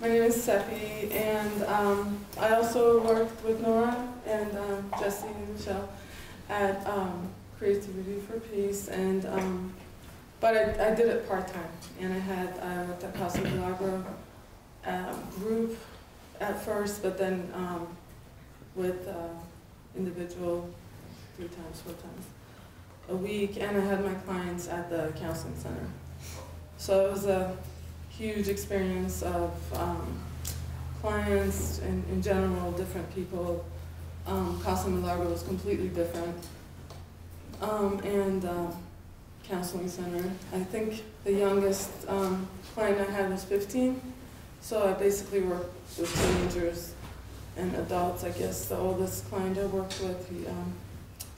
My name is Sepi, and I also worked with Nora and Jesse and Michelle at Creativity for Peace, and but I did it part-time, and I worked at Casa Milagro group at first, but then with individual 3 times, 4 times a week, and I had my clients at the counseling center. So it was a huge experience of clients and in general, different people. Casa Milagro was completely different. And counseling center. I think the youngest client I had was 15. So I basically worked with teenagers and adults. I guess the oldest client I worked with,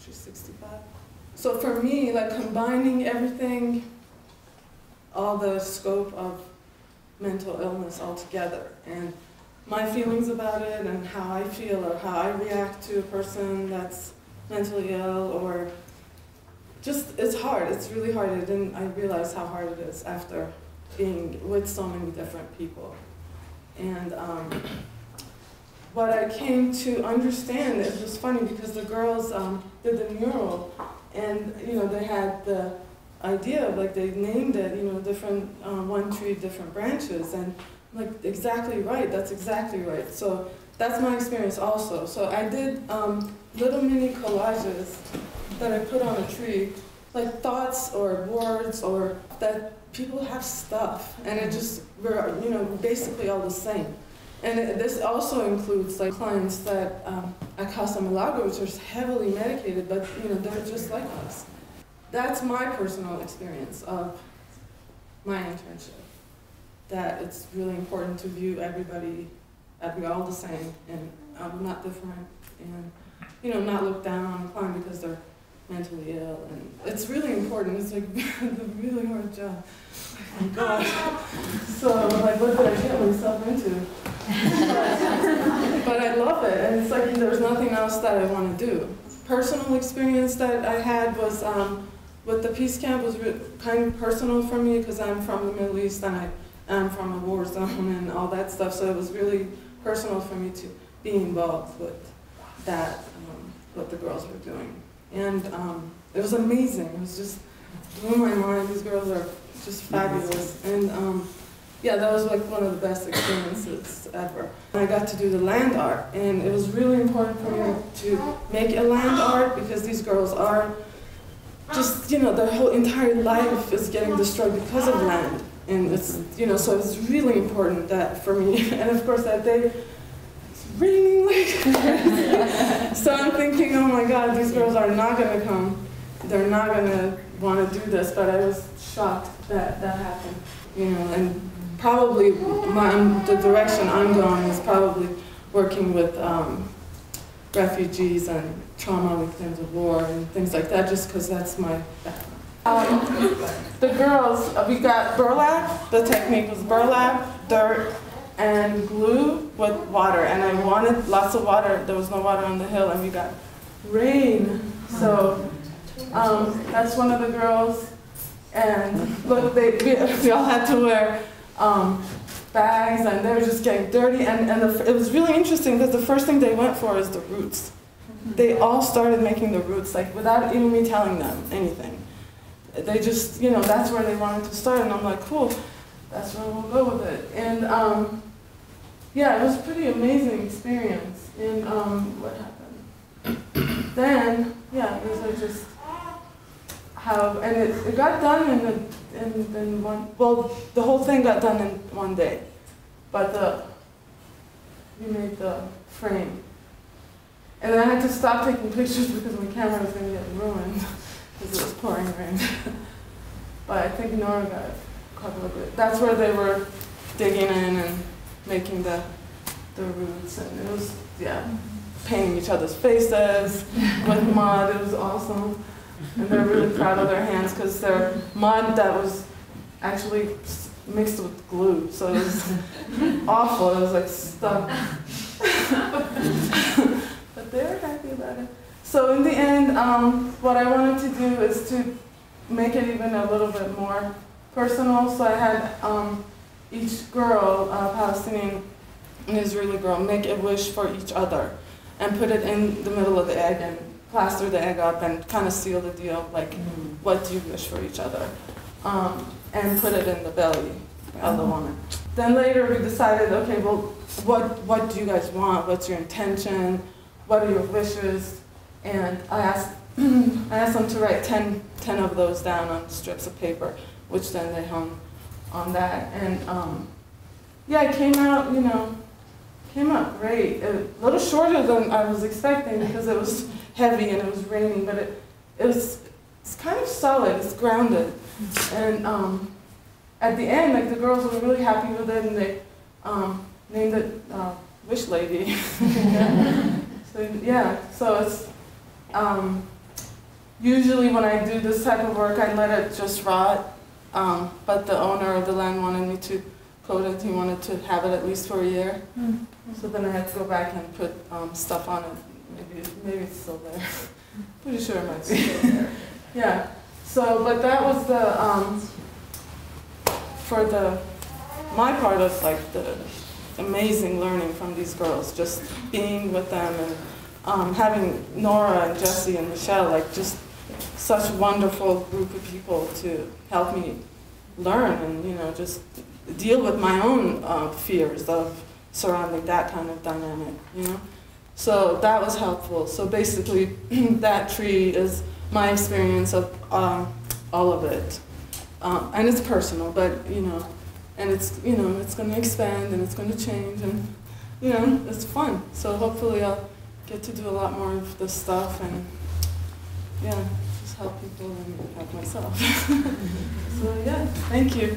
she's 65. So for me, like combining everything, all the scope of mental illness all together, and my feelings about it, and how I feel or how I react to a person that's mentally ill, or just, it's hard, it's really hard. I realized how hard it is after being with so many different people. And what I came to understand, it was funny because the girls did the mural, and they had the idea of, like, they named it, different, one tree, different branches, and I'm like, exactly right, that's exactly right. So that's my experience also. So I did little mini collages that I put on a tree, like thoughts or words, or that people have stuff, and it just, we're, basically all the same. And this also includes, like, clients that at Casa Milagro, which are heavily medicated, but they're just like us. That's my personal experience of my internship. That it's really important to view everybody as we're all the same, and not different, and not look down on a client because they're mentally ill. And it's really important. It's like a really hard job. Oh my gosh. So, like, what did I get myself into? But I love it, and it's like there's nothing else that I want to do. Personal experience that I had was with the Peace Camp was kind of personal for me because I'm from the Middle East and I am from a war zone and all that stuff. So it was really personal for me to be involved with that, what the girls were doing. And it was amazing. It was just blew my mind. These girls are just fabulous. And yeah, that was like one of the best experiences ever. I got to do the land art, and it was really important for me to make a land art because these girls are just, their whole entire life is getting destroyed because of land. And it's, so it's really important that for me, and of course that day, it's raining like crazy. So I'm thinking, oh my God, these girls are not gonna come. They're not gonna wanna do this, but I was shocked that that happened, and probably the direction I'm going is probably working with refugees and trauma victims of war and things like that, just because that's my background. The girls, we got burlap. The technique was burlap, dirt, and glue with water. And I wanted lots of water. There was no water on the hill, and we got rain. So that's one of the girls. And look, we all had to wear bags, and they were just getting dirty. And it was really interesting because the first thing they went for is the roots. They all started making the roots, like without even me telling them anything. They just, that's where they wanted to start, and I'm like, cool, that's where we'll go with it. And yeah, it was a pretty amazing experience. And what happened? Then, yeah, it was like just how, and it got done in one, well, the whole thing got done in one day, but we made the frame. And then I had to stop taking pictures because my camera was going to get ruined because it was pouring rain. But I think Nora got a couple of it. That's where they were digging in and making the roots, and it was, yeah, painting each other's faces with mud. It was awesome. And they're really proud of their hands because they're mud that was actually mixed with glue. So it was awful. It was like stuck. But they were happy about it. So in the end, what I wanted to do is to make it even a little bit more personal. So I had each girl, Palestinian and Israeli girl, make a wish for each other and put it in the middle of the egg and plaster the egg up and kind of seal the deal, like, what do you wish for each other? And put it in the belly of the woman. Then later we decided, okay, well, what do you guys want? What's your intention? What are your wishes? And I asked them to write 10 of those down on strips of paper, which then they hung on that. And yeah, it came out, came out great. A little shorter than I was expecting because it was heavy and it was raining, but it's kind of solid, it's grounded. And at the end, like, the girls were really happy with it, and they named it Wish Lady. So yeah, so it's usually when I do this type of work, I let it just rot. But the owner of the land wanted me to coat it. He wanted to have it at least for a year. So then I had to go back and put stuff on it. Maybe it's still there. Pretty sure it might be still there. Yeah. So, but that was my part of, like, the amazing learning from these girls, just being with them and having Nora and Jessie and Michelle, like, just such a wonderful group of people to help me learn and, just deal with my own fears of surrounding that kind of dynamic, So that was helpful. So basically, that tree is my experience of all of it. And it's personal, but, and it's, it's going to expand and it's going to change and, it's fun. So hopefully I'll get to do a lot more of this stuff and, yeah, just help people and help myself. So yeah, thank you.